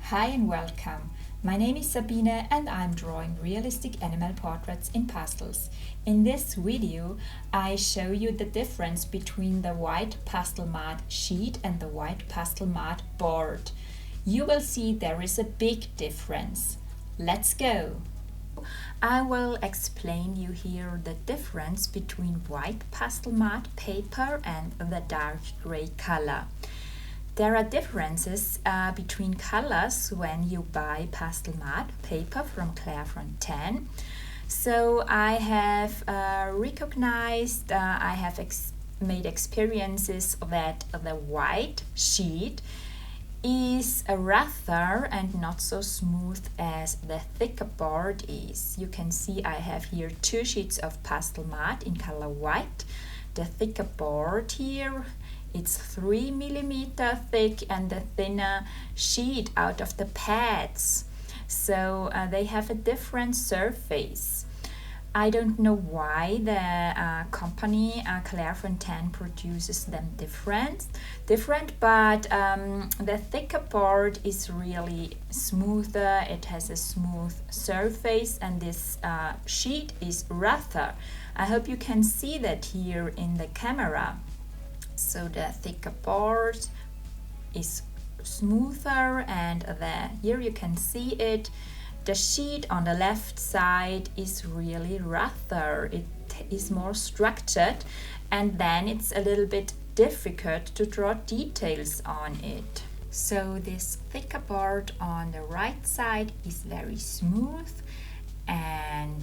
Hi and welcome. My name is Sabine and I'm drawing realistic animal portraits in pastels. In this video I show you the difference between the white Pastelmat sheet and the white Pastelmat board. You will see there is a big difference. Let's go! I will explain you here the difference between white Pastelmat paper and the dark gray color. There are differences between colors when you buy Pastelmat paper from Clairefontaine. So I have recognized, I have made experiences that the white sheet is rougher and not so smooth as the thicker board is. You can see I have here two sheets of Pastelmat in color white. The thicker board here, it's 3 millimeter thick, and the thinner sheet out of the pads. So they have a different surface. I don't know why the company Clairefontaine produces them different, but the thicker board is really smoother. It has a smooth surface, and this sheet is rougher. I hope you can see that here in the camera. So the thicker board is smoother, and here you can see it. The sheet on the left side is really rougher. It is more structured, and then it's a little bit difficult to draw details on it. So this thicker board on the right side is very smooth, and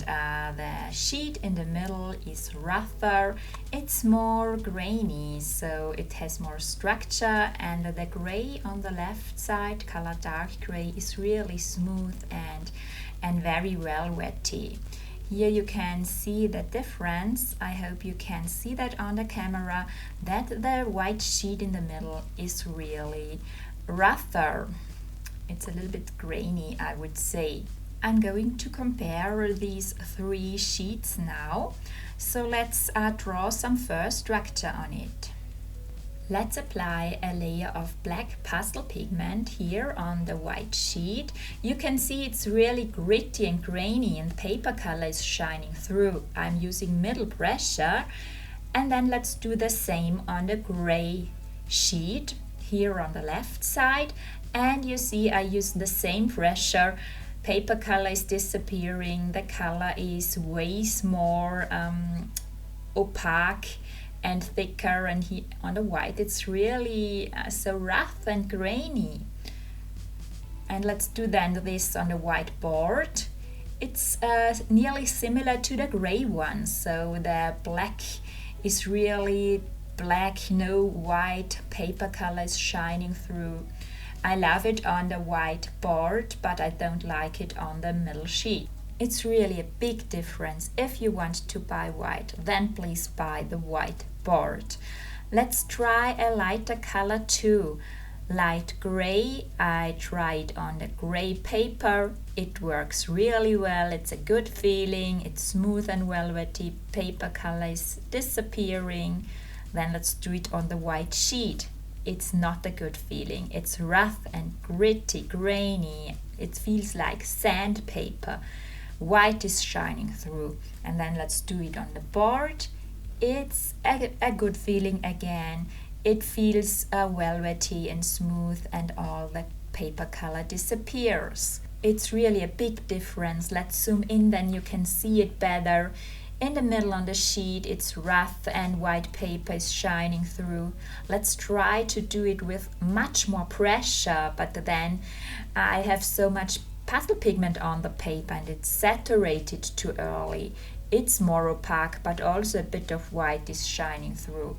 the sheet in the middle is rougher. It's more grainy, so it has more structure, and the gray on the left side, color dark gray, is really smooth and very velvety. Here you can see the difference. I hope you can see that on the camera, that the white sheet in the middle is really rougher. It's a little bit grainy, I would say. I'm going to compare these three sheets now. So let's draw some first structure on it. Let's apply a layer of black pastel pigment here on the white sheet. You can see it's really gritty and grainy, and paper color is shining through. I'm using middle pressure. And then let's do the same on the gray sheet here on the left side. And you see I use the same pressure. Paper color is disappearing, the color is way more opaque and thicker, and here on the white it's really so rough and grainy. And let's do then this on the white board. It's nearly similar to the gray one, so the black is really black, no white, paper color is shining through. I love it on the white board, but I don't like it on the middle sheet. It's really a big difference. If you want to buy white, then please buy the white board. Let's try a lighter color too. Light gray, I tried on the gray paper. It works really well. It's a good feeling. It's smooth and velvety. Paper color is disappearing. Then let's do it on the white sheet. It's not a good feeling. It's rough and gritty, grainy. It feels like sandpaper. White is shining through. And then let's do it on the board. It's a good feeling again. It feels velvety and smooth, and all the paper color disappears. It's really a big difference. Let's zoom in, then you can see it better. In the middle on the sheet it's rough and white paper is shining through. Let's try to do it with much more pressure, but then I have so much pastel pigment on the paper and it's saturated too early. It's more opaque, but also a bit of white is shining through.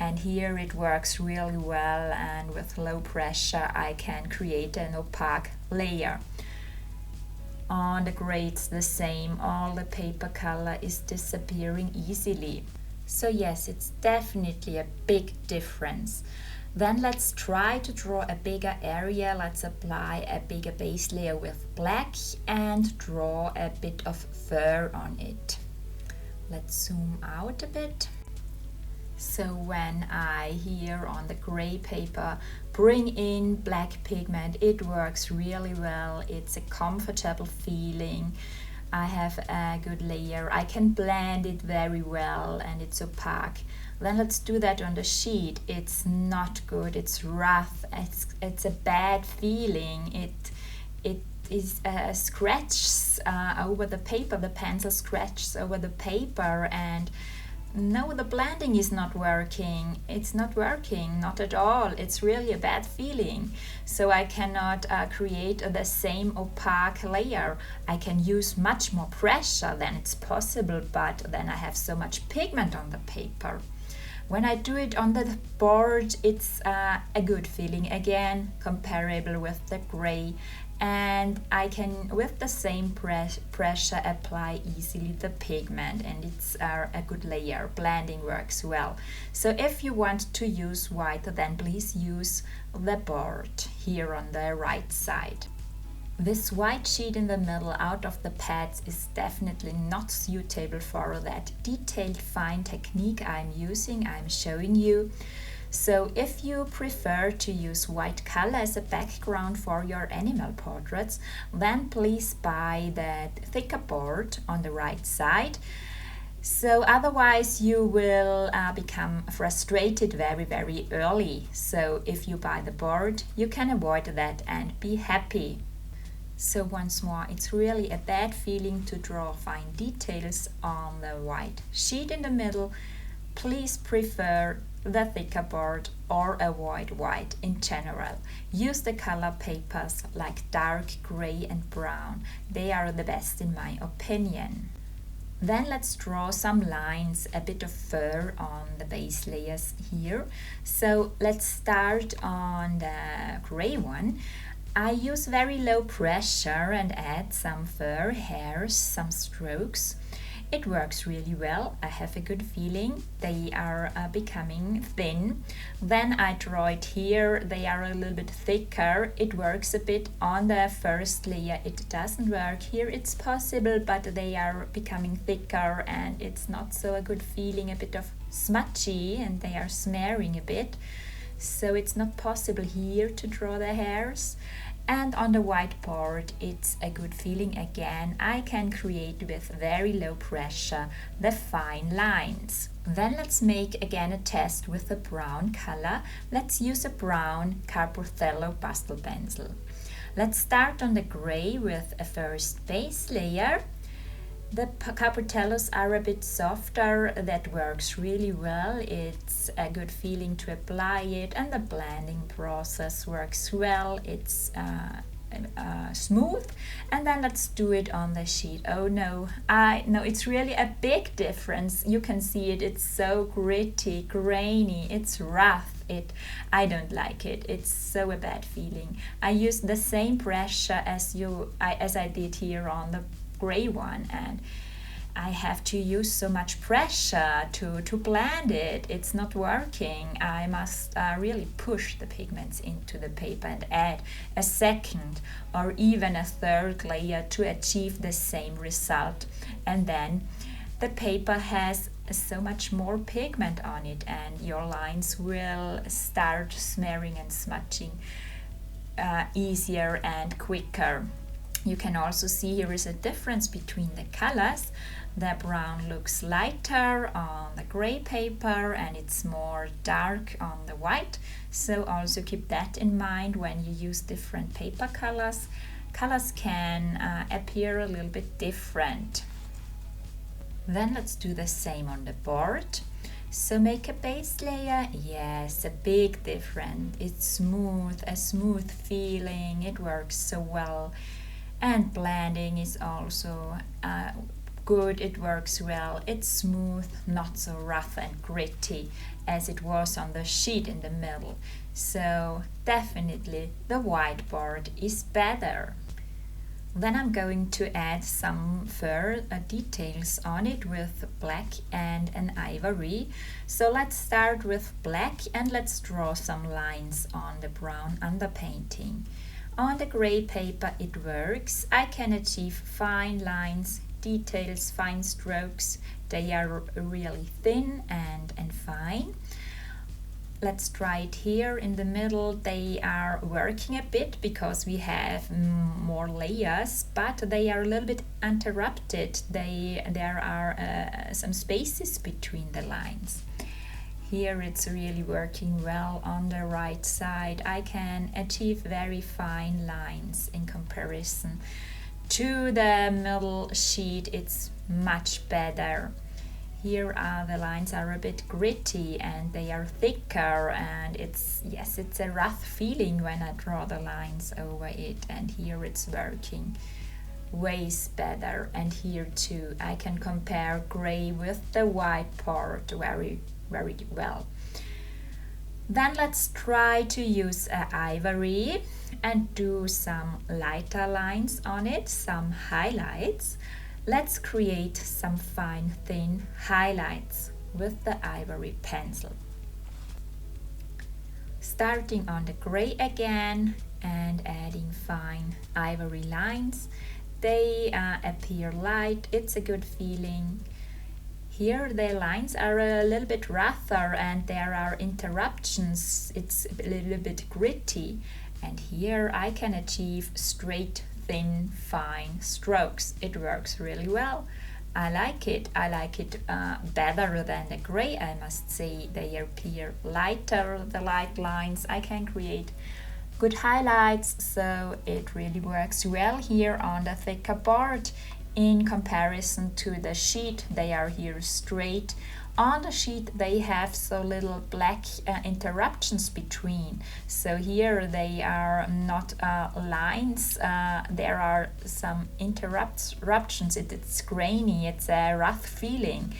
And here it works really well, and with low pressure I can create an opaque layer. On the gray it's the same, all the paper color is disappearing easily. So yes, it's definitely a big difference. Then let's try to draw a bigger area. Let's apply a bigger base layer with black and draw a bit of fur on it. Let's zoom out a bit. So when I here on the gray paper bring in black pigment. It works really well. It's a comfortable feeling. I have a good layer. I can blend it very well and it's opaque. Then let's do that on the sheet. It's not good. It's rough. It's a bad feeling. It is scratches over the paper. The pencil scratches over the paper, and no, the blending is not working. It's not working, not at all. It's really a bad feeling. So I cannot create the same opaque layer. I can use much more pressure than it's possible, but then I have so much pigment on the paper. When I do it on the board, it's a good feeling again, comparable with the gray. And I can, with the same pressure, apply easily the pigment, and it's a good layer. Blending works well. So if you want to use white, then please use the board here on the right side. This white sheet in the middle out of the pads is definitely not suitable for that detailed fine technique I'm using, I'm showing you. So if you prefer to use white color as a background for your animal portraits, then please buy that thicker board on the right side. So otherwise you will become frustrated very early. So if you buy the board, you can avoid that and be happy. So once more, it's really a bad feeling to draw fine details on the white sheet in the middle. Please prefer the thicker board or avoid white in general. Use the color papers like dark gray and brown. They are the best in my opinion. Then let's draw some lines, a bit of fur on the base layers here. So let's start on the gray one. I use very low pressure and add some fur hairs, some strokes. It works really well. I have a good feeling. They are becoming thin. Then I draw it here. They are a little bit thicker. It works a bit on the first layer. It doesn't work here. It's possible, but they are becoming thicker and it's not so a good feeling, a bit of smudgy, and they are smearing a bit. So it's not possible here to draw the hairs. And on the whiteboard, it's a good feeling again. I can create with very low pressure the fine lines. Then let's make again a test with a brown color. Let's use a brown Carpothello pastel pencil. Let's start on the gray with a first base layer. The Carpotellos are a bit softer. That works really well. It's a good feeling to apply it, and the blending process works well. It's smooth. And then let's do it on the sheet. Oh no, it's really a big difference. You can see it. It's so gritty, grainy. It's rough. I don't like it. It's so a bad feeling. I use the same pressure as I did here on the gray one, and I have to use so much pressure to blend it. It's not working. I must really push the pigments into the paper and add a second or even a third layer to achieve the same result. And then the paper has so much more pigment on it, and your lines will start smearing and smudging easier and quicker. You can also see here is a difference between the colors. The brown looks lighter on the gray paper and it's more dark on the white. So also keep that in mind when you use different paper colors. Colors can appear a little bit different. Then let's do the same on the board. So make a base layer. Yes, a big difference. It's smooth, a smooth feeling. It works so well. And blending is also good. It works well. It's smooth, not so rough and gritty as it was on the sheet in the middle. So definitely the whiteboard is better. Then I'm going to add some fur details on it with black and an ivory. So let's start with black and let's draw some lines on the brown underpainting. On the gray paper it works. I can achieve fine lines, details, fine strokes. They are really thin and fine. Let's try it here in the middle. They are working a bit because we have more layers, but they are a little bit interrupted. There are some spaces between the lines. Here it's really working well on the right side. I can achieve very fine lines in comparison to the middle sheet. It's much better. Here the lines are a bit gritty and they are thicker, and it's a rough feeling when I draw the lines over it, and here it's working ways better. And here too I can compare gray with the white part very well. Then let's try to use ivory and do some lighter lines on it, some highlights. Let's create some fine thin highlights with the ivory pencil. Starting on the gray again and adding fine ivory lines. They appear light, it's a good feeling. Here the lines are a little bit rougher and there are interruptions, it's a little bit gritty. And here I can achieve straight, thin, fine strokes. It works really well. I like it better than the gray, I must say. They appear lighter, the light lines. I can create good highlights, so it really works well here on the thicker board. In comparison to the sheet, they are here straight. On the sheet they have so little black interruptions between, so here they are not lines, there are some interruptions. It's grainy, it's a rough feeling,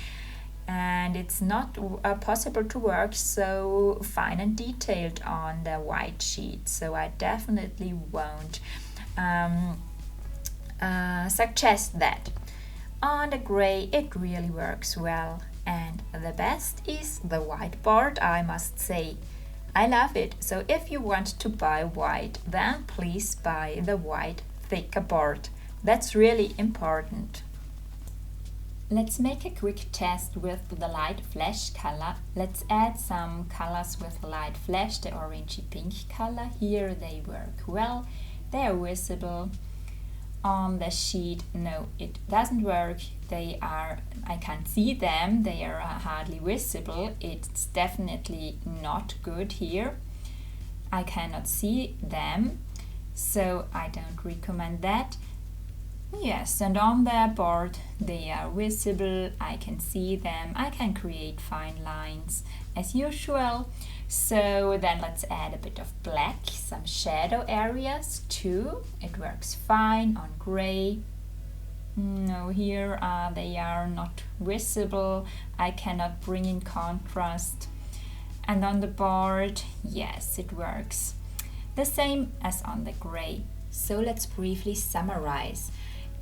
and it's not possible to work so fine and detailed on the white sheet, so I definitely won't suggest that. On the gray it really works well, and the best is the white board, I must say. I love it. So if you want to buy white, then please buy the white thicker board. That's really important. Let's make a quick test with the light flash color. Let's add some colors with light flash, the orangey pink color. Here they work well, they are visible. On the sheet, no, it doesn't work. I can't see them, they are hardly visible. It's definitely not good here. I cannot see them, so I don't recommend that. Yes, and on the board they are visible, I can see them, I can create fine lines as usual. So then let's add a bit of black, some shadow areas too. It works fine on gray. No, here they are not visible, I cannot bring in contrast. And on the board, yes, it works. The same as on the gray. So let's briefly summarize.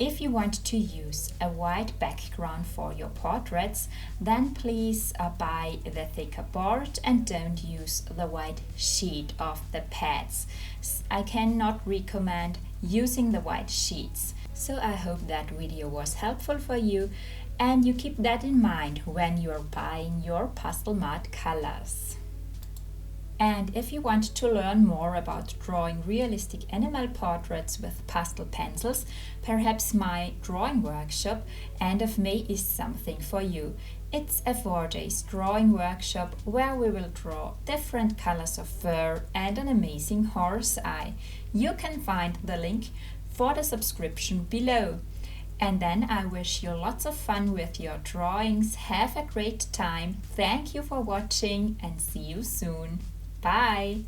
If you want to use a white background for your portraits, then please buy the thicker board and don't use the white sheet of the pads. I cannot recommend using the white sheets. So I hope that video was helpful for you, and you keep that in mind when you are buying your Pastelmat colors. And if you want to learn more about drawing realistic animal portraits with pastel pencils, perhaps my drawing workshop end of May is something for you. It's a 4-day drawing workshop where we will draw different colors of fur and an amazing horse eye. You can find the link for the subscription below. And then I wish you lots of fun with your drawings. Have a great time. Thank you for watching and see you soon. Bye!